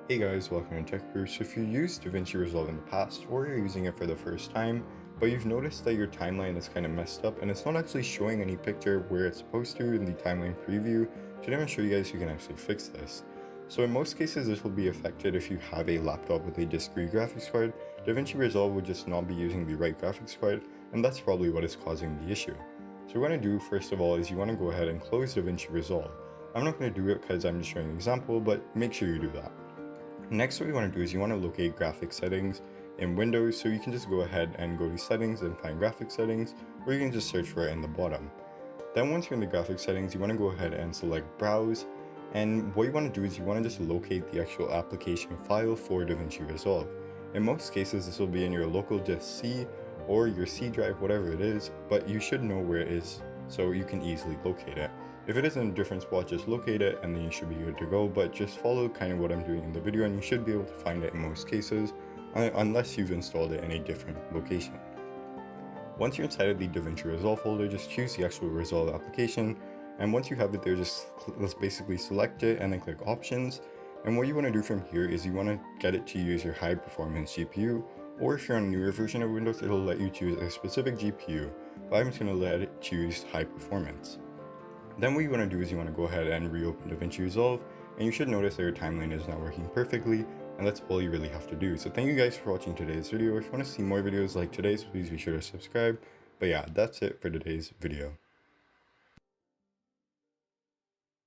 Hey guys, welcome to Tech Guru. So if you used Davinci Resolve in the past or you're using it for the first time, but you've noticed that your timeline is kind of messed up and it's not actually showing any picture where it's supposed to in the timeline preview, today I'm going to show you guys who can actually fix this. So in most cases this will be affected if you have a laptop with a discrete graphics card. Davinci Resolve would just not be using the right graphics card, and that's probably what is causing the issue. So what you want to do first of all is you want to go ahead and close Davinci Resolve. I'm not going to do it because I'm just showing an example, but make sure you do that. Next, what you want to do is you want to locate graphics settings in Windows, so you can just go ahead and go to settings and find graphics settings, or you can just search for it in the bottom. Then once you're in the graphics settings, you want to go ahead and select browse, and what you want to do is you want to just locate the actual application file for Davinci Resolve. In most cases this will be in your local disk C or your C drive, whatever it is, but you should know where it is so you can easily locate it. If it is in a different spot, just locate it and then you should be good to go, but just follow kind of what I'm doing in the video and you should be able to find it in most cases, unless you've installed it in a different location. Once you're inside of the Davinci Resolve folder, just choose the actual Resolve application, and once you have it there, just let's basically select it and then click options. And what you want to do from here is you want to get it to use your high performance GPU, or if you're on a newer version of Windows, it'll let you choose a specific GPU, but I'm just going to let it choose high performance. Then what you want to do is you want to go ahead and reopen Davinci Resolve, and you should notice that your timeline is now working perfectly, and that's all you really have to do. So thank you guys for watching today's video. If you want to see more videos like today's, please be sure to subscribe. But yeah, that's it for today's video.